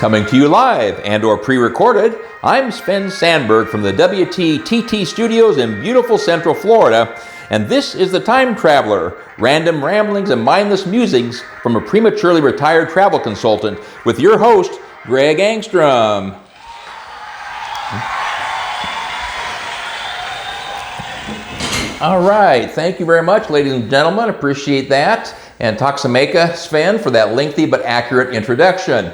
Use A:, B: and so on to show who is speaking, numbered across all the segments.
A: Coming to you live and/or pre-recorded, I'm Sven Sandberg from the WTTT studios in beautiful Central Florida, and this is the Time Traveler, random ramblings and mindless musings from a prematurely retired travel consultant with your host, Greg Angstrom. All right, thank you very much, ladies and gentlemen. Appreciate that. And Taxameka Sven for that lengthy but accurate introduction.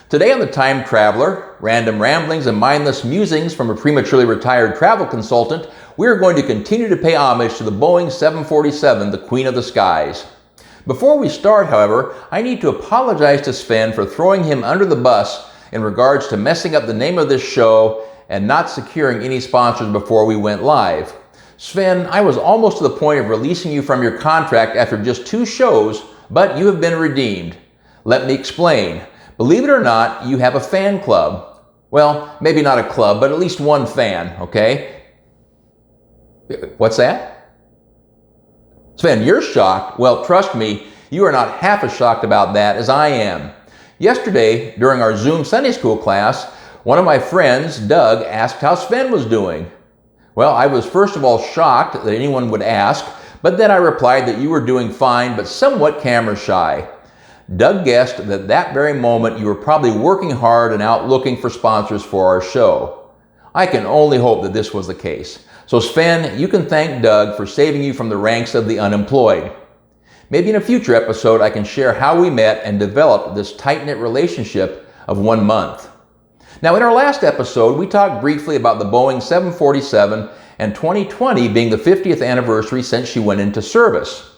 A: Today on the Time Traveler, random ramblings and mindless musings from a prematurely retired travel consultant, we are going to continue to pay homage to the Boeing 747, the Queen of the Skies. Before we start, however, I need to apologize to Sven for throwing him under the bus in regards to messing up the name of this show and not securing any sponsors before we went live. Sven, I was almost to the point of releasing you from your contract after just 2 shows, but you have been redeemed. Let me explain. Believe it or not, you have a fan club. Well, maybe not a club, but at least one fan, okay? What's that? Sven, you're shocked? Well, trust me, you are not half as shocked about that as I am. Yesterday, during our Zoom Sunday School class, one of my friends, Doug, asked how Sven was doing. Well, I was first of all shocked that anyone would ask, but then I replied that you were doing fine, but somewhat camera shy. Doug guessed that that very moment you were probably working hard and out looking for sponsors for our show. I can only hope that this was the case. So Sven, you can thank Doug for saving you from the ranks of the unemployed. Maybe in a future episode I can share how we met and developed this tight-knit relationship of 1 month. Now in our last episode we talked briefly about the Boeing 747 and 2020 being the 50th anniversary since she went into service.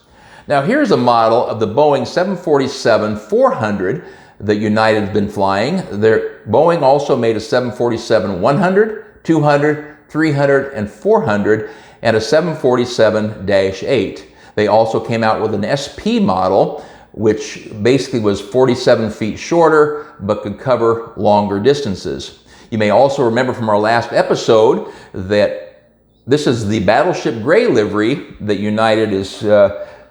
A: Now here's a model of the Boeing 747-400 that United has been flying. Boeing also made a 747-100, 200, 300, and 400, and a 747-8. They also came out with an SP model, which basically was 47 feet shorter, but could cover longer distances. You may also remember from our last episode that this is the Battleship Gray livery that United is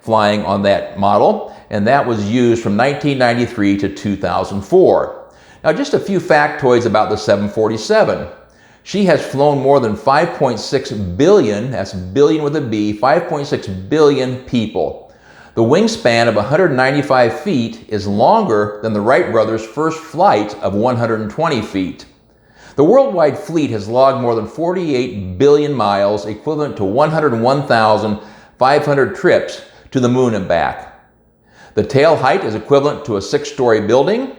A: flying on that model, and that was used from 1993 to 2004. Now just a few factoids about the 747. She has flown more than 5.6 billion, that's billion with a B, 5.6 billion people. The wingspan of 195 feet is longer than the Wright brothers' first flight of 120 feet. The worldwide fleet has logged more than 48 billion miles, equivalent to 101,500 trips to the moon and back. The tail height is equivalent to a 6-story building,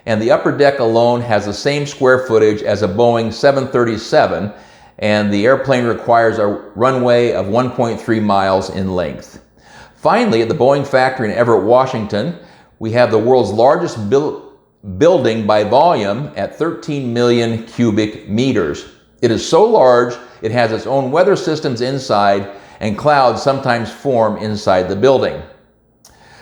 A: and the upper deck alone has the same square footage as a Boeing 737, and the airplane requires a runway of 1.3 miles in length. Finally, at the Boeing factory in Everett, Washington, we have the world's largest building by volume at 13 million cubic meters. It is so large, it has its own weather systems inside, and clouds sometimes form inside the building.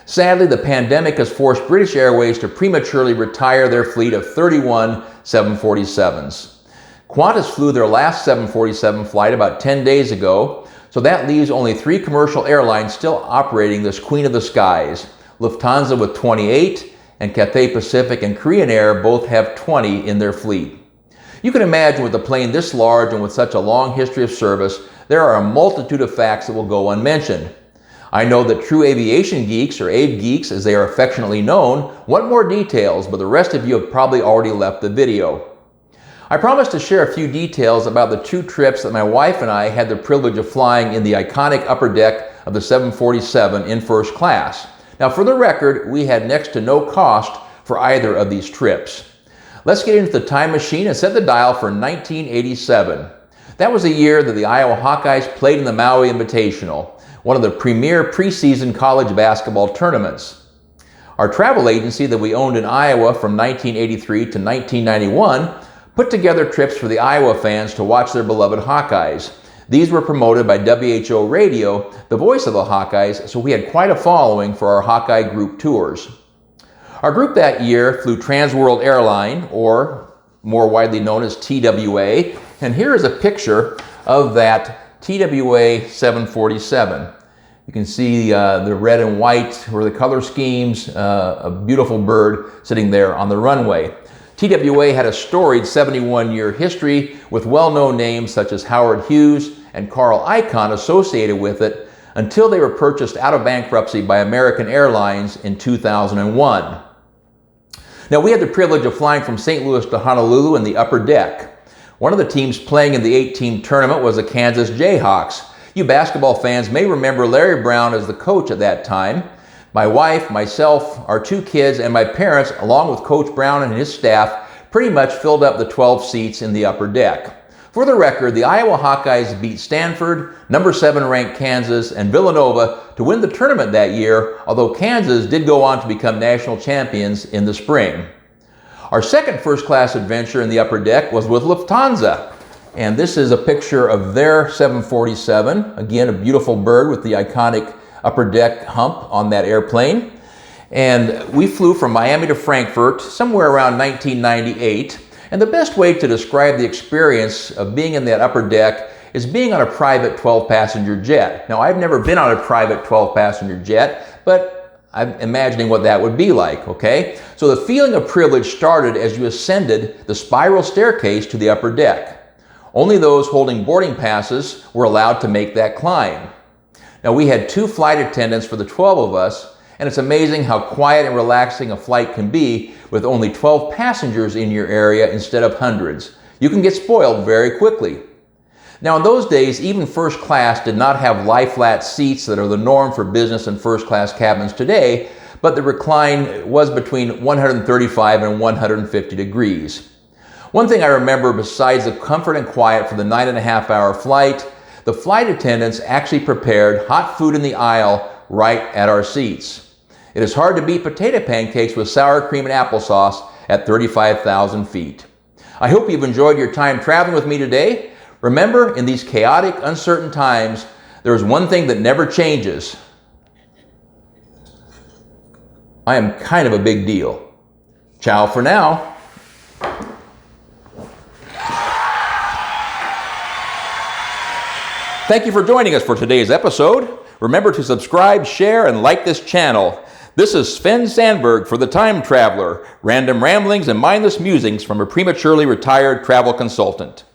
A: Sadly, the pandemic has forced British Airways to prematurely retire their fleet of 31 747s. Qantas flew their last 747 flight about 10 days ago, so that leaves only 3 commercial airlines still operating this Queen of the Skies. Lufthansa with 28, and Cathay Pacific and Korean Air both have 20 in their fleet. You can imagine with a plane this large and with such a long history of service, there are a multitude of facts that will go unmentioned. I know that true aviation geeks, or Abe geeks as they are affectionately known, want more details, but the rest of you have probably already left the video. I promised to share a few details about the 2 trips that my wife and I had the privilege of flying in the iconic upper deck of the 747 in first class. Now for the record, we had next to no cost for either of these trips. Let's get into the time machine and set the dial for 1987. That was the year that the Iowa Hawkeyes played in the Maui Invitational, one of the premier preseason college basketball tournaments. Our travel agency that we owned in Iowa from 1983 to 1991 put together trips for the Iowa fans to watch their beloved Hawkeyes. These were promoted by WHO Radio, the voice of the Hawkeyes, so we had quite a following for our Hawkeye group tours. Our group that year flew Trans World Airline, or more widely known as TWA, and here is a picture of that TWA 747. You can see the red and white were the color schemes, a beautiful bird sitting there on the runway. TWA had a storied 71-year history with well-known names such as Howard Hughes and Carl Icahn associated with it until they were purchased out of bankruptcy by American Airlines in 2001. Now, we had the privilege of flying from St. Louis to Honolulu in the upper deck. One of the teams playing in the 8-team tournament was the Kansas Jayhawks. You basketball fans may remember Larry Brown as the coach at that time. My wife, myself, our 2 kids, and my parents, along with Coach Brown and his staff, pretty much filled up the 12 seats in the upper deck. For the record, the Iowa Hawkeyes beat Stanford, number 7 ranked Kansas, and Villanova to win the tournament that year, although Kansas did go on to become national champions in the spring. Our second first-class adventure in the upper deck was with Lufthansa. And this is a picture of their 747. Again, a beautiful bird with the iconic upper deck hump on that airplane. And we flew from Miami to Frankfurt somewhere around 1998. And the best way to describe the experience of being in that upper deck is being on a private 12-passenger jet. Now, I've never been on a private 12-passenger jet, but I'm imagining what that would be like, okay? So the feeling of privilege started as you ascended the spiral staircase to the upper deck. Only those holding boarding passes were allowed to make that climb. Now, we had 2 flight attendants for the 12 of us, and it's amazing how quiet and relaxing a flight can be with only 12 passengers in your area instead of hundreds. You can get spoiled very quickly. Now, in those days, even first class did not have lie-flat seats that are the norm for business and first class cabins today, but the recline was between 135 and 150 degrees. One thing I remember besides the comfort and quiet for the 9.5-hour flight, the flight attendants actually prepared hot food in the aisle right at our seats. It is hard to beat potato pancakes with sour cream and applesauce at 35,000 feet. I hope you've enjoyed your time traveling with me today. Remember, in these chaotic, uncertain times, there is one thing that never changes. I am kind of a big deal. Ciao for now. Thank you for joining us for today's episode. Remember to subscribe, share, and like this channel. This is Sven Sandberg for The Time Traveler, random ramblings and mindless musings from a prematurely retired travel consultant.